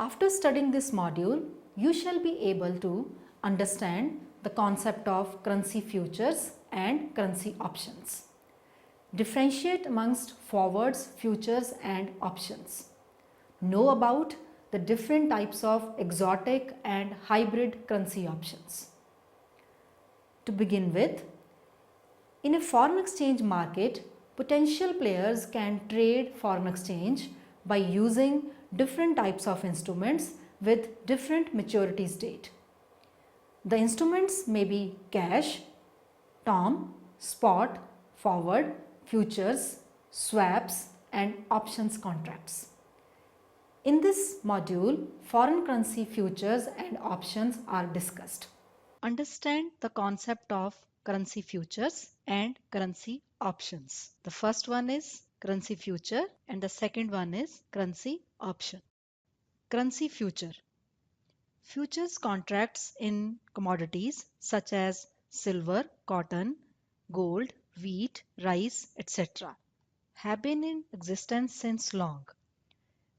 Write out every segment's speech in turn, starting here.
After studying this module, you shall be able to understand the concept of currency futures and currency options. Differentiate amongst forwards, futures and options. Know about the different types of exotic and hybrid currency options. To begin with, in a foreign exchange market, potential players can trade foreign exchange by using different types of instruments with different maturities date. The instruments may be cash, term, spot, forward, futures, swaps and options contracts. In this module, foreign currency futures and options are discussed. Understand the concept of currency futures and currency options. The first one is currency future and the second one is currency option. Currency future. Futures contracts in commodities such as silver, cotton, gold, wheat, rice, etc. have been in existence since long.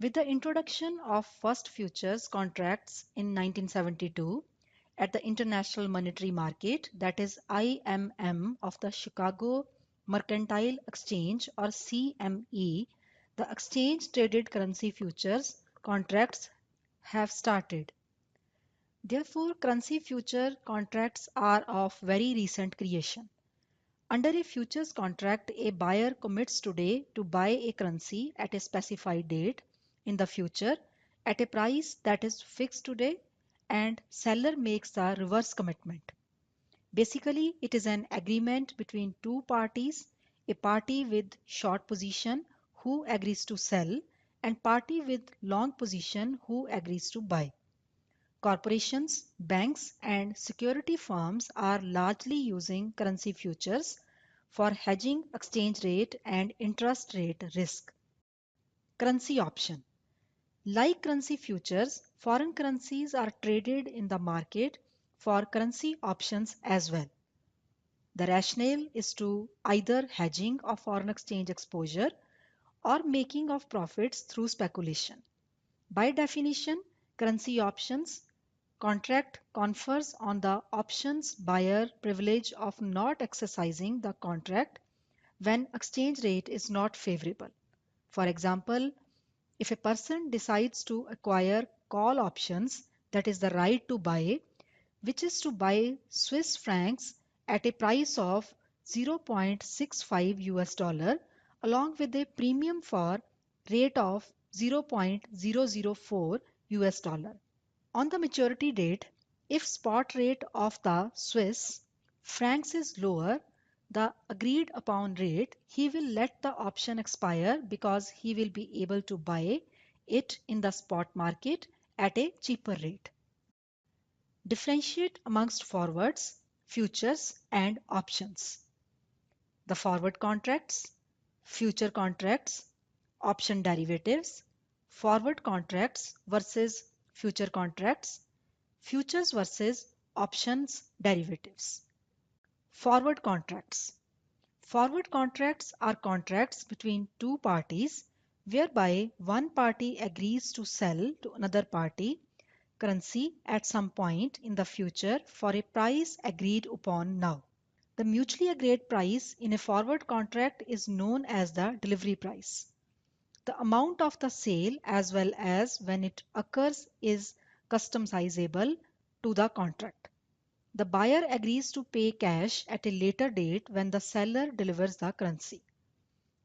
With the introduction of first futures contracts in 1972 at the International Monetary Market, that is IMM of the Chicago Mercantile Exchange or CME, the exchange traded currency futures contracts have started. Therefore, currency future contracts are of very recent creation. Under a futures contract, a buyer commits today to buy a currency at a specified date in the future at a price that is fixed today, and seller makes the reverse commitment. Basically, it is an agreement between two parties, a party with short position who agrees to sell and party with long position who agrees to buy. Corporations, banks and security firms are largely using currency futures for hedging exchange rate and interest rate risk. Currency option. Like currency futures, foreign currencies are traded in the market for currency options as well. The rationale is to either hedging of foreign exchange exposure or making of profits through speculation. By definition, currency options contract confers on the options buyer privilege of not exercising the contract when exchange rate is not favorable. For example, if a person decides to acquire call options, that is the right to buy, which is to buy Swiss francs at a price of 0.65 US dollar along with a premium for rate of 0.004 US dollar. On the maturity date, if spot rate of the Swiss francs is lower, the agreed upon rate, he will let the option expire because he will be able to buy it in the spot market at a cheaper rate. Differentiate amongst forwards, futures and options. The forward contracts, future contracts, option derivatives, forward contracts versus future contracts, futures versus options derivatives. Forward contracts. Forward contracts are contracts between two parties whereby one party agrees to sell to another party currency at some point in the future for a price agreed upon now. The mutually agreed price in a forward contract is known as the delivery price. The amount of the sale as well as when it occurs is customizable to the contract. The buyer agrees to pay cash at a later date when the seller delivers the currency.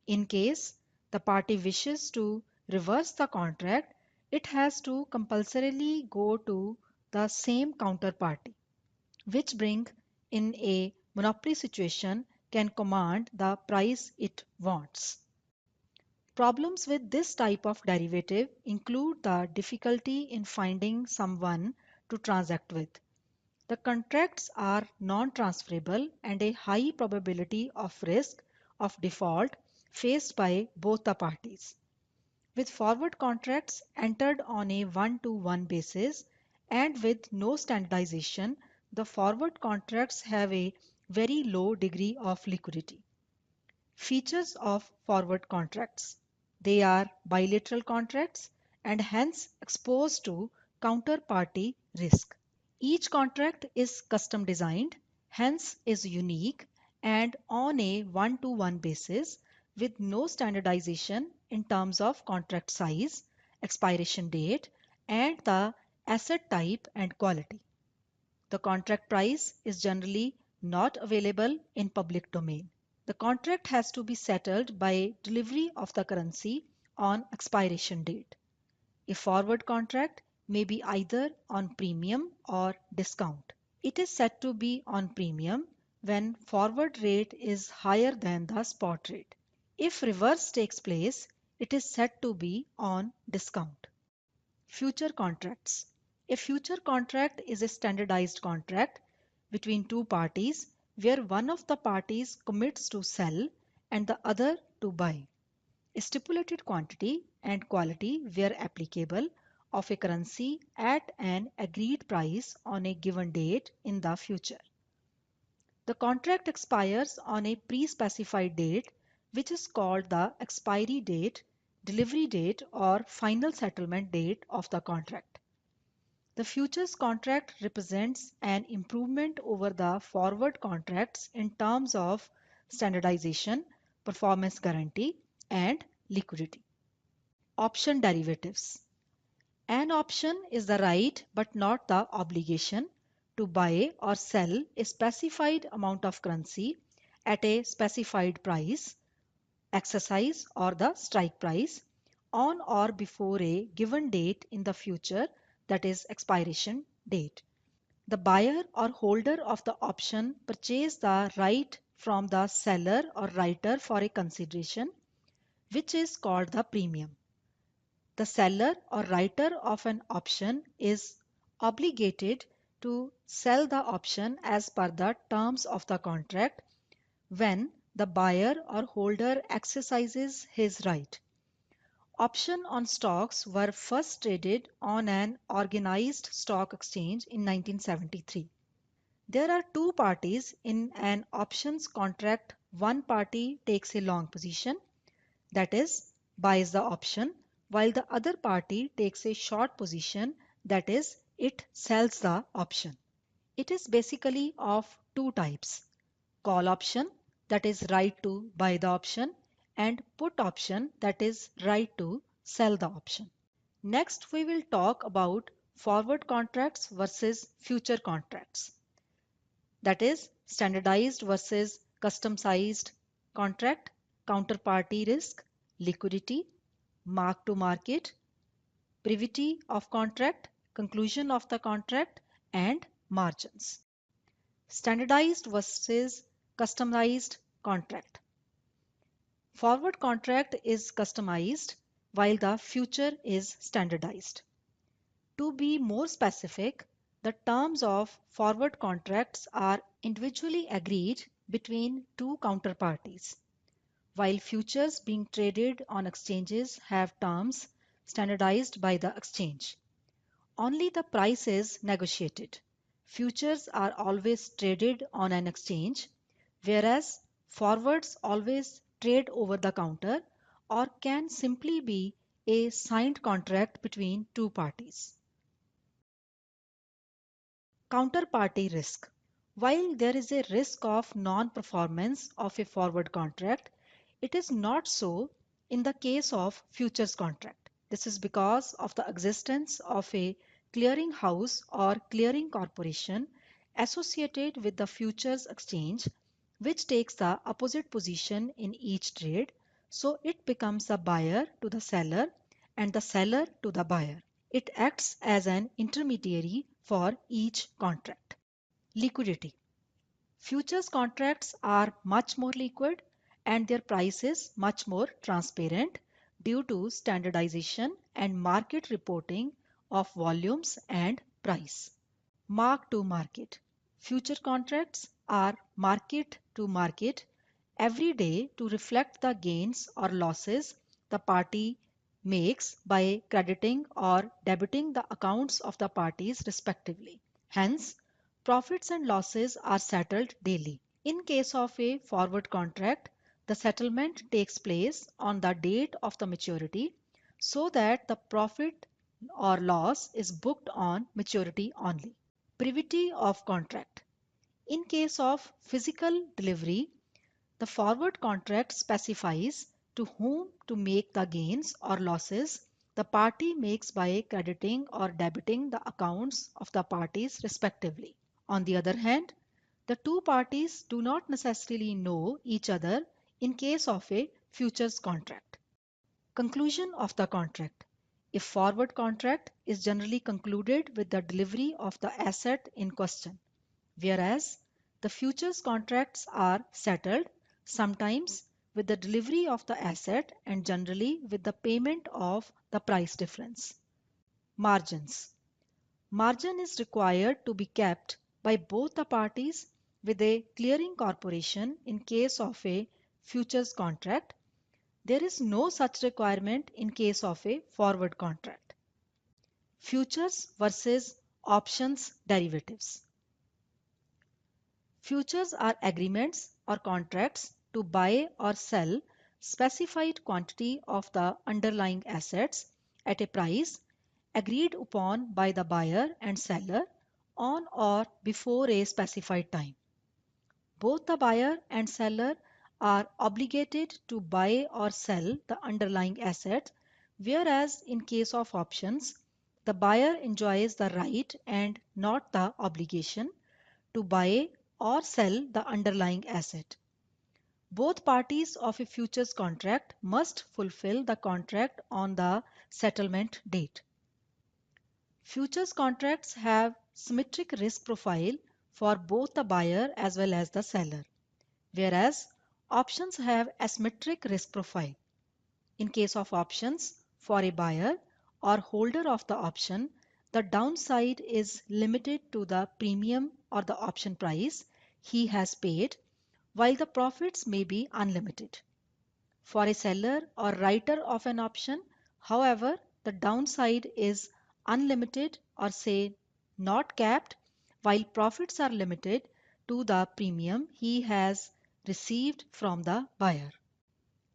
In case the party wishes to reverse the contract, it has to compulsorily go to the same counterparty, which being in a monopoly situation can command the price it wants. Problems with this type of derivative include the difficulty in finding someone to transact with. The contracts are non-transferable and a high probability of risk of default faced by both the parties. With forward contracts entered on a one-to-one basis and with no standardization, the forward contracts have a very low degree of liquidity. Features of forward contracts. They are bilateral contracts and hence exposed to counterparty risk. Each contract is custom designed, hence is unique and on a one-to-one basis with no standardization in terms of contract size, expiration date, and the asset type and quality. The contract price is generally not available in public domain. The contract has to be settled by delivery of the currency on expiration date. A forward contract may be either on premium or discount. It is said to be on premium when forward rate is higher than the spot rate. If reverse takes place, it is said to be on discount. Future contracts. A future contract is a standardized contract between two parties where one of the parties commits to sell and the other to buy a stipulated quantity and quality where applicable of a currency at an agreed price on a given date in the future. The contract expires on a pre-specified date which is called the expiry date, delivery date or final settlement date of the contract. The futures contract represents an improvement over the forward contracts in terms of standardization, performance guarantee, and liquidity. Option derivatives. An option is the right but not the obligation to buy or sell a specified amount of currency at a specified price, exercise or the strike price on or before a given date in the future, that is expiration date. The buyer or holder of the option purchase the right from the seller or writer for a consideration which is called the premium. The seller or writer of an option is obligated to sell the option as per the terms of the contract when the buyer or holder exercises his right. Option on stocks were first traded on an organized stock exchange in 1973. There are two parties in an options contract. One party takes a long position, that is, buys the option, while the other party takes a short position, that is, it sells the option. It is basically of two types: call option, that is right to buy the option, and put option, that is right to sell the option. Next, we will talk about forward contracts versus future contracts. That is standardized versus custom sized contract, counterparty risk, liquidity, mark to market, brevity of contract, conclusion of the contract, and margins. Standardized versus customized contract. Forward contract is customized while the future is standardized. To be more specific, the terms of forward contracts are individually agreed between two counterparties, while futures being traded on exchanges have terms standardized by the exchange. Only the price is negotiated. Futures are always traded on an exchange, whereas forwards always trade over the counter or can simply be a signed contract between two parties. Counterparty risk. While there is a risk of non-performance of a forward contract, it is not so in the case of futures contract. This is because of the existence of a clearing house or clearing corporation associated with the futures exchange, which takes the opposite position in each trade, so it becomes the buyer to the seller and the seller to the buyer. It acts as an intermediary for each contract. Liquidity. Futures contracts are much more liquid and their price is much more transparent due to standardization and market reporting of volumes and price. Mark to market. Future contracts are market to market every day to reflect the gains or losses the party makes by crediting or debiting the accounts of the parties respectively. Hence, profits and losses are settled daily. In case of a forward contract, the settlement takes place on the date of the maturity, so that the profit or loss is booked on maturity only. Privity of contract. In case of physical delivery, the forward contract specifies to whom to make the gains or losses the party makes by crediting or debiting the accounts of the parties respectively. On the other hand, the two parties do not necessarily know each other in case of a futures contract. Conclusion of the contract. A forward contract is generally concluded with the delivery of the asset in question, whereas the futures contracts are settled sometimes with the delivery of the asset and generally with the payment of the price difference. Margins. Margin is required to be kept by both the parties with a clearing corporation in case of a futures contract. There is no such requirement in case of a forward contract. Futures versus options derivatives. Futures are agreements or contracts to buy or sell specified quantity of the underlying assets at a price agreed upon by the buyer and seller on or before a specified time. Both the buyer and seller are obligated to buy or sell the underlying asset, whereas in case of options, the buyer enjoys the right and not the obligation to buy or sell the underlying asset. Both parties of a futures contract must fulfill the contract on the settlement date. Futures contracts have symmetric risk profile for both the buyer as well as the seller, whereas options have asymmetric risk profile. In case of options, for a buyer or holder of the option, the downside is limited to the premium or the option price he has paid, while the profits may be unlimited. For a seller or writer of an option, however, the downside is unlimited or say not capped, while profits are limited to the premium he has received from the buyer.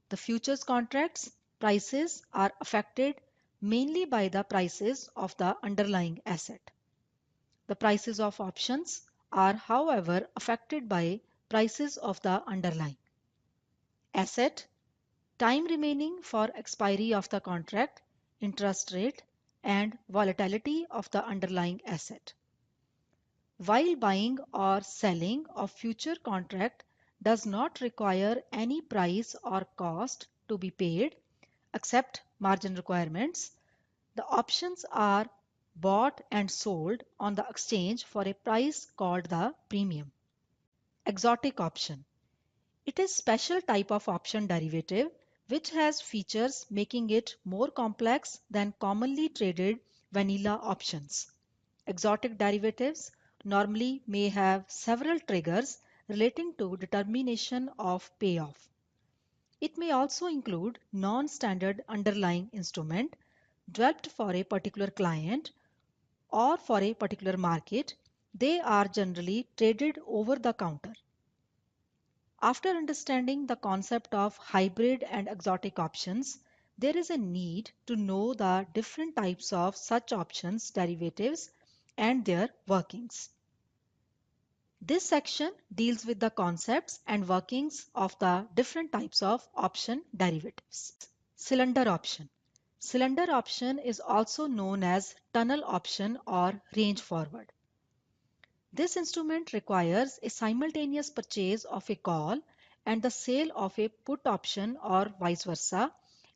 The futures contracts prices are affected mainly by the prices of the underlying asset. The prices of options are, however, affected by prices of the underlying asset, time remaining for expiry of the contract, interest rate, and volatility of the underlying asset. While buying or selling of future contract does not require any price or cost to be paid except margin requirements, the options are bought and sold on the exchange for a price called the premium. Exotic option. It is special type of option derivative which has features making it more complex than commonly traded vanilla options. Exotic derivatives normally may have several triggers relating to determination of payoff. It may also include non-standard underlying instrument developed for a particular client or for a particular market. They are generally traded over the counter. After understanding the concept of hybrid and exotic options, there is a need to know the different types of such options derivatives and their workings. This section deals with the concepts and workings of the different types of option derivatives. Cylinder option. Cylinder option is also known as tunnel option or range forward. This instrument requires a simultaneous purchase of a call and the sale of a put option or vice versa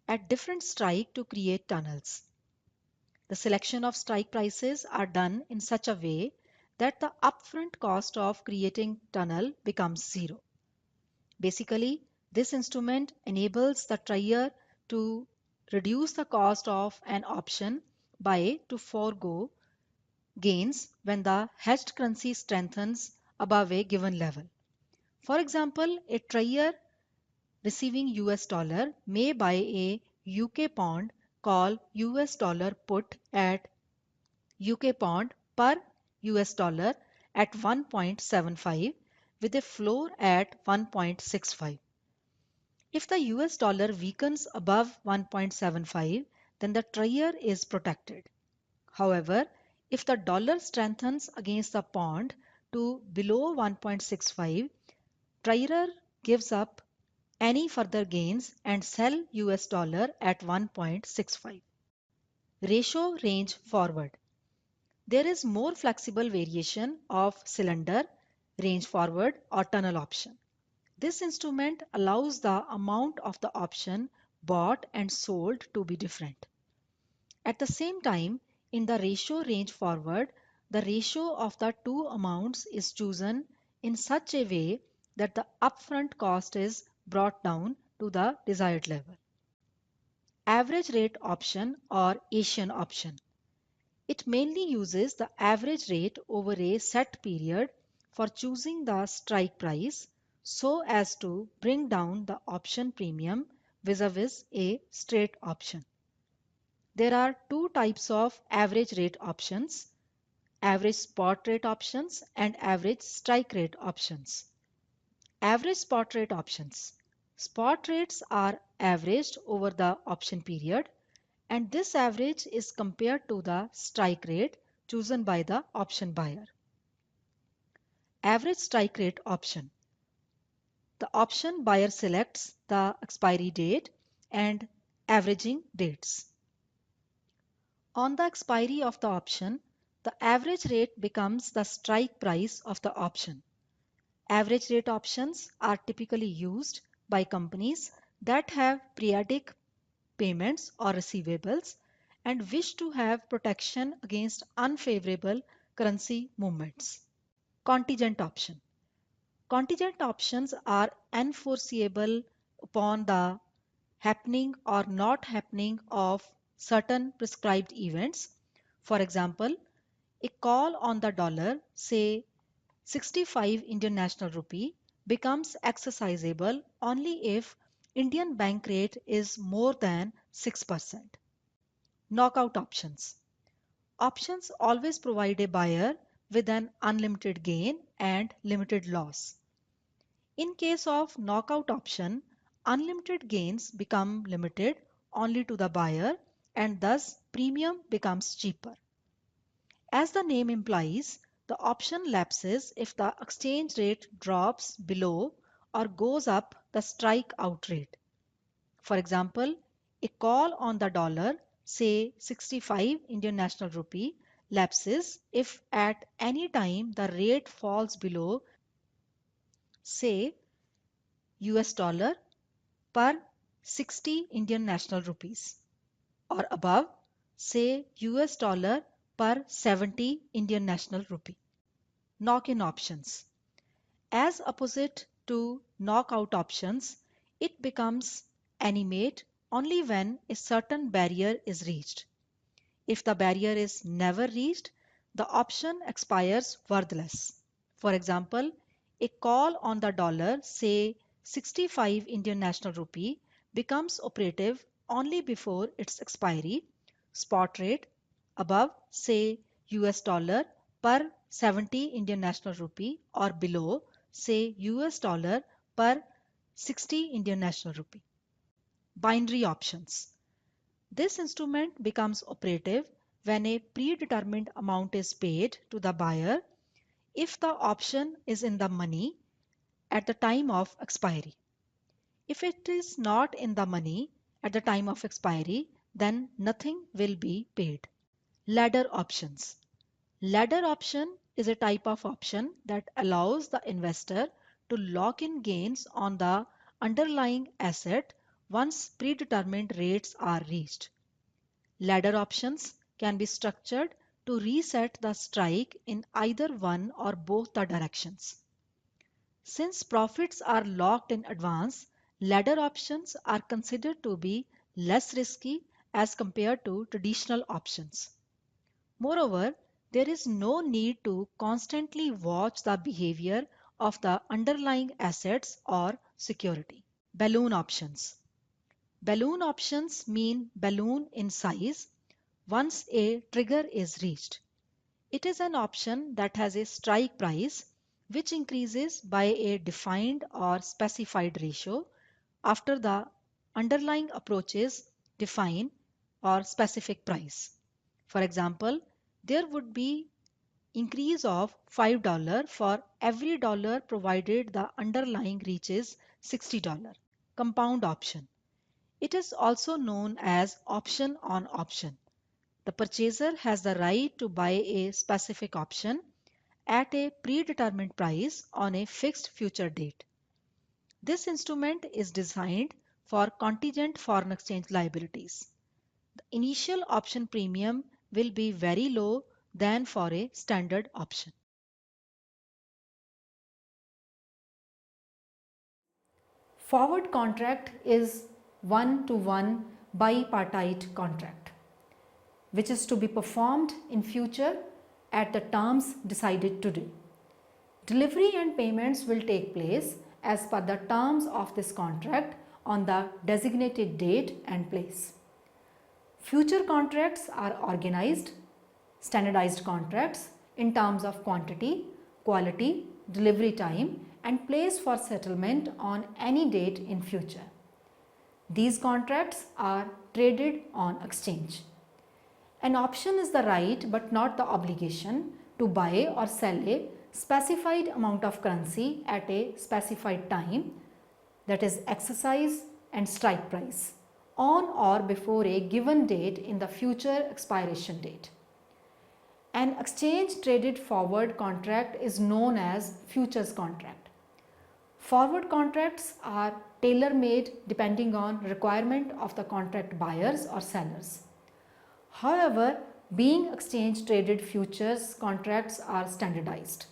at different strike to create tunnels. The selection of strike prices are done in such a way that the upfront cost of creating tunnel becomes zero. Basically, this instrument enables the trader to reduce the cost of an option by to forego gains when the hedged currency strengthens above a given level. For example, a trader receiving US dollar may buy a UK pound call US dollar put at UK pound per US dollar at 1.75 with a floor at 1.65. If the US dollar weakens above 1.75, then the trader is protected. However, if the dollar strengthens against the pound to below 1.65, trader gives up any further gains and sell US dollar at 1.65. Ratio range forward. There is more flexible variation of cylinder, range forward or tunnel option. This instrument allows the amount of the option bought and sold to be different. At the same time, in the ratio range forward, the ratio of the two amounts is chosen in such a way that the upfront cost is brought down to the desired level. Average rate option or Asian option. It mainly uses the average rate over a set period for choosing the strike price so as to bring down the option premium vis-a-vis a straight option. There are two types of average rate options: average spot rate options and average strike rate options. Average spot rate options. Spot rates are averaged over the option period, and this average is compared to the strike rate chosen by the option buyer. Average strike rate option. The option buyer selects the expiry date and averaging dates. On the expiry of the option, the average rate becomes the strike price of the option. Average rate options are typically used by companies that have periodic payments or receivables and wish to have protection against unfavorable currency movements. Contingent option. Contingent options are enforceable upon the happening or not happening of certain prescribed events. For example, a call on the dollar, say 65 Indian National Rupee, becomes exercisable only if Indian bank rate is more than 6%. Knockout options. Options always provide a buyer with an unlimited gain and limited loss. In case of knockout option, unlimited gains become limited only to the buyer and thus premium becomes cheaper. As the name implies, the option lapses if the exchange rate drops below or goes up the strike out rate. For example, a call on the dollar, say 65 Indian National Rupee, lapses if at any time the rate falls below, say US dollar per 60 Indian National Rupees, or above, say US dollar per 70 Indian National Rupee. Knock-in options. As opposite to knockout options, it becomes animate only when a certain barrier is reached. If the barrier is never reached, the option expires worthless. For example, a call on the dollar, say 65 Indian National Rupee, becomes operative only before its expiry. Spot rate above, say US dollar per 70 Indian National Rupee or below, say US dollar per 60 Indian National Rupee. Binary options. This instrument becomes operative when a predetermined amount is paid to the buyer if the option is in the money at the time of expiry. If it is not in the money at the time of expiry, then nothing will be paid. Ladder options. Ladder option is a type of option that allows the investor to lock in gains on the underlying asset once predetermined rates are reached. Ladder options can be structured to reset the strike in either one or both the directions. Since profits are locked in advance, ladder options are considered to be less risky as compared to traditional options. Moreover, there is no need to constantly watch the behavior of the underlying assets or security. Balloon options. Balloon options mean balloon in size once a trigger is reached. It is an option that has a strike price which increases by a defined or specified ratio after the underlying approaches define or specific price. For example, there would be increase of $5 for every dollar provided the underlying reaches $60. Compound option. It is also known as option on option. The purchaser has the right to buy a specific option at a predetermined price on a fixed future date. This instrument is designed for contingent foreign exchange liabilities. The initial option premium will be very low than for a standard option. Forward contract is one-to-one bipartite contract, which is to be performed in future at the terms decided today. Delivery and payments will take place as per the terms of this contract on the designated date and place. Future contracts are organized, standardized contracts in terms of quantity, quality, delivery time and place for settlement on any date in future. These contracts are traded on exchange. An option is the right but not the obligation to buy or sell a specified amount of currency at a specified time, that is exercise and strike price, on or before a given date in the future expiration date. An exchange traded forward contract is known as futures contract. Forward contracts are tailor-made depending on requirement of the contract buyers or sellers. However, being exchange traded futures contracts are standardized.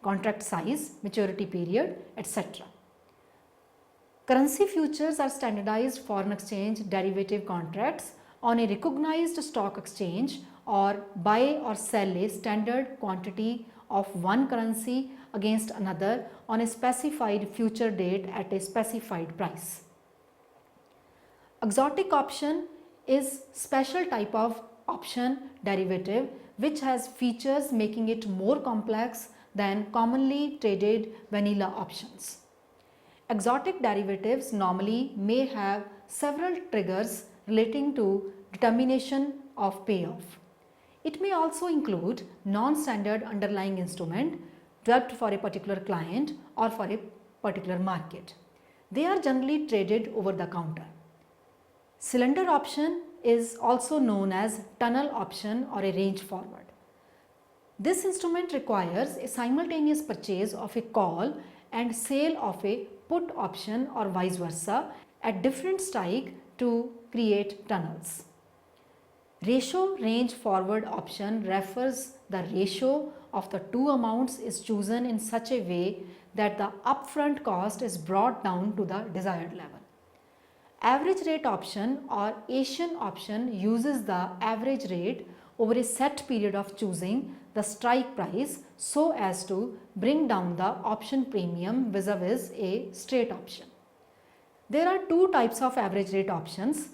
Contract size, maturity period, etc. Currency futures are standardized foreign exchange derivative contracts on a recognized stock exchange or buy or sell a standard quantity of one currency against another on a specified future date at a specified price. Exotic option is special type of option derivative which has features making it more complex than commonly traded vanilla options. Exotic derivatives normally may have several triggers relating to determination of payoff. It may also include non-standard underlying instrument developed for a particular client or for a particular market. They are generally traded over the counter. Cylinder option is also known as tunnel option or a range forward. This instrument requires a simultaneous purchase of a call and sale of a put option or vice versa at different strike to create tunnels. Ratio range forward option refers the ratio of the two amounts is chosen in such a way that the upfront cost is brought down to the desired level. Average rate option or Asian option uses the average rate over a set period of choosing the strike price so as to bring down the option premium vis-a-vis a straight option. There are two types of average rate options: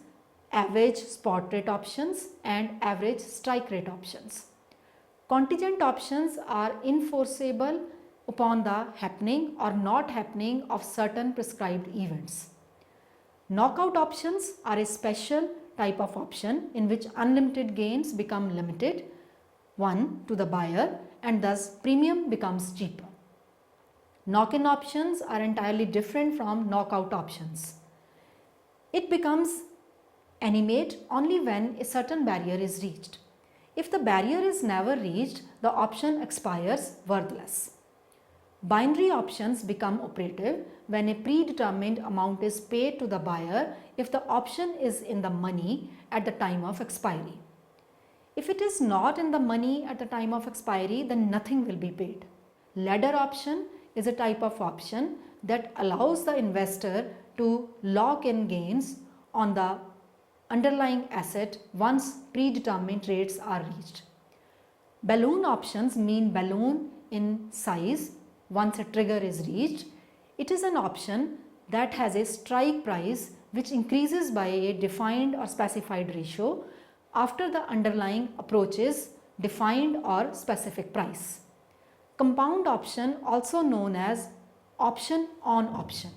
average spot rate options and average strike rate options. Contingent options are enforceable upon the happening or not happening of certain prescribed events. Knockout options are a special type of option in which unlimited gains become limited one to the buyer and thus premium becomes cheaper. Knock-in options are entirely different from knockout options. It becomes animate only when a certain barrier is reached. If the barrier is never reached, the option expires worthless. Binary options become operative when a predetermined amount is paid to the buyer if the option is in the money at the time of expiry. If it is not in the money at the time of expiry, then nothing will be paid. Ladder option is a type of option that allows the investor to lock in gains on the underlying asset once predetermined rates are reached. Balloon options mean balloon in size once a trigger is reached. It is an option that has a strike price which increases by a defined or specified ratio after the underlying approaches defined or specific price. Compound option, also known as option on option.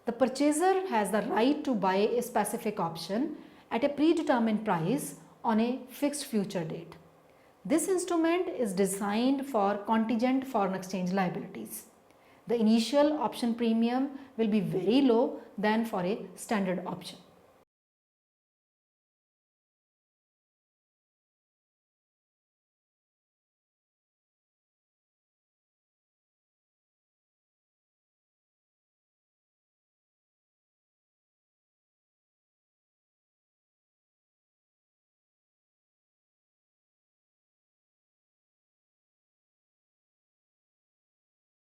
The purchaser has the right to buy a specific option at a predetermined price on a fixed future date. This instrument is designed for contingent foreign exchange liabilities. The initial option premium will be very low than for a standard option.